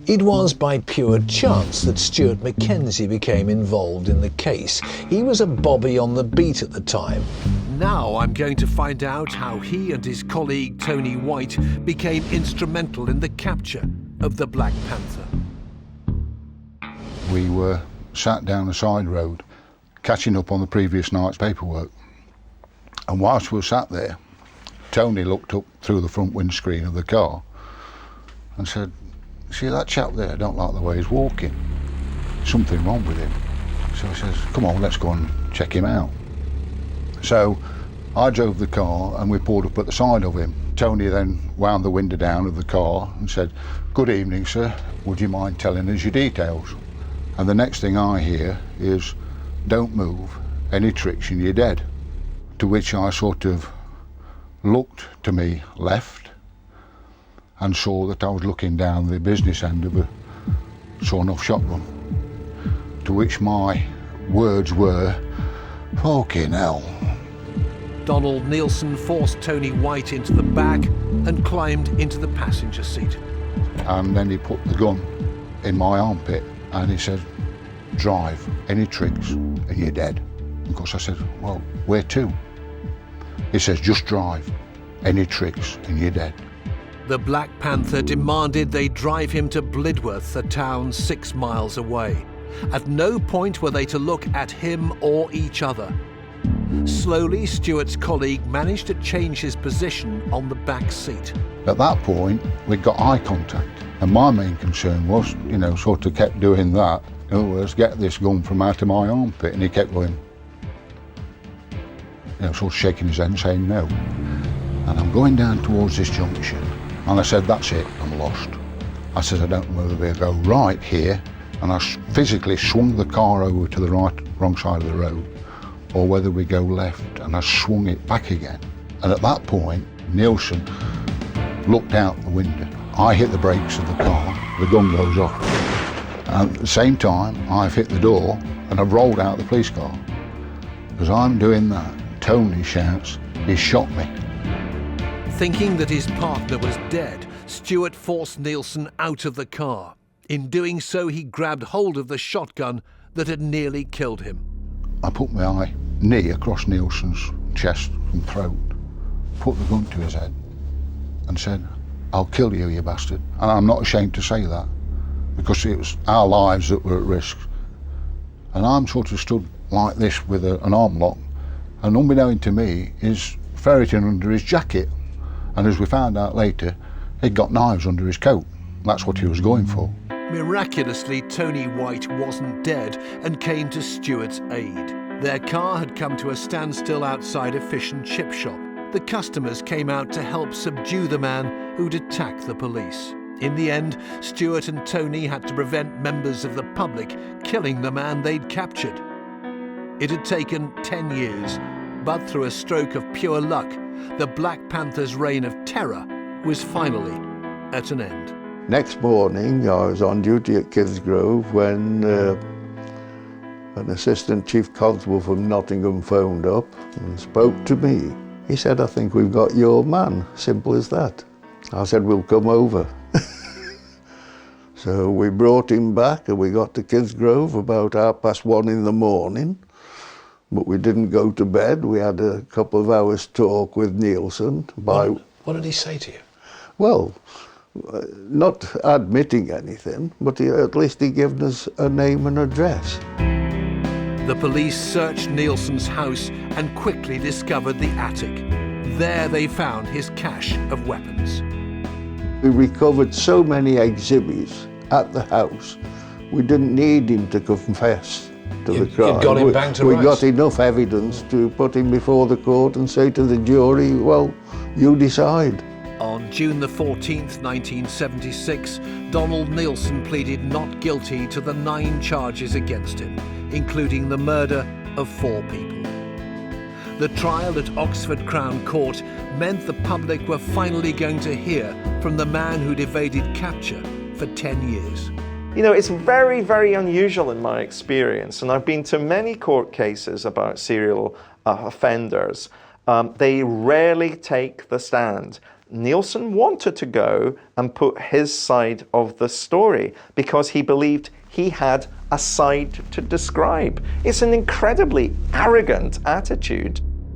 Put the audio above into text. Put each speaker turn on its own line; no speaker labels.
It was by pure chance that Stuart Mackenzie became involved in the case. He was a bobby on the beat at the time.
Now I'm going to find out how he and his colleague Tony White became instrumental in the capture of the Black Panther.
We were sat down a side road, catching up on the previous night's paperwork. And whilst we were sat there, Tony looked up through the front windscreen of the car and said, "See that chap there? I don't like the way he's walking. Something wrong with him." So he says, "Come on, let's go and check him out." So I drove the car and we pulled up at the side of him. Tony then wound the window down of the car and said, "Good evening, sir. Would you mind telling us your details?" And the next thing I hear is, "Don't move. Any tricks and you're dead." To which I sort of looked to me left and saw that I was looking down the business end of a sawn-off shotgun. To which my words were, "Fucking hell."
Donald Neilson forced Tony White into the back and climbed into the passenger seat.
And then he put the gun in my armpit and he said, "Drive, any tricks and you're dead." Of course I said, "Well, where to?" He says, "Just drive, any tricks and you're dead."
The Black Panther demanded they drive him to Blidworth, a town 6 miles away. At no point were they to look at him or each other. Slowly, Stuart's colleague managed to change his position on the back seat.
At that point, we got eye contact. And my main concern was, sort of kept doing that. In other words, get this gun from out of my armpit. And he kept going, sort of shaking his head and saying no. And I'm going down towards this junction. And I said, "That's it, I'm lost." I said, "I don't know whether we go right here," and I physically swung the car over to the wrong side of the road, or whether we go left, and I swung it back again. And at that point, Neilson looked out the window. I hit the brakes of the car, the gun goes off. And at the same time, I've hit the door, and I've rolled out the police car. As I'm doing that, Tony shouts, "He shot me."
Thinking that his partner was dead, Stuart forced Neilson out of the car. In doing so, he grabbed hold of the shotgun that had nearly killed him.
I put my knee across Neilson's chest and throat, put the gun to his head and said, "I'll kill you, you bastard." And I'm not ashamed to say that, because it was our lives that were at risk. And I'm sort of stood like this with an arm lock, and unbeknown to me, he's ferreting under his jacket. And as we found out later, he'd got knives under his coat. That's what he was going for.
Miraculously, Tony White wasn't dead and came to Stuart's aid. Their car had come to a standstill outside a fish and chip shop. The customers came out to help subdue the man who'd attacked the police. In the end, Stuart and Tony had to prevent members of the public killing the man they'd captured. It had taken 10 years, but through a stroke of pure luck, the Black Panther's reign of terror was finally at an end.
Next morning, I was on duty at Casebook when an assistant chief constable from Nottingham phoned up and spoke to me. He said, "I think we've got your man," simple as that. I said, "We'll come over." So we brought him back and we got to Casebook about 1:30 in the morning. But we didn't go to bed. We had a couple of hours talk with Neilson.
What did he say to you?
Well, not admitting anything, but at least he gave us a name and address.
The police searched Neilson's house and quickly discovered the attic. There they found his cache of weapons.
We recovered so many exhibits at the house, we didn't need him to confess to the crime.
You'd got him bang to
We
rights.
got enough evidence to put him before the court and say to the jury, "Well, you decide."
On June the 14th, 1976, Donald Neilson pleaded not guilty to the 9 charges against him, including the murder of 4 people. The trial at Oxford Crown Court meant the public were finally going to hear from the man who'd evaded capture for 10 years.
It's very, very unusual in my experience, and I've been to many court cases about serial offenders. They rarely take the stand. Neilson wanted to go and put his side of the story because he believed he had a side to describe. It's an incredibly arrogant attitude.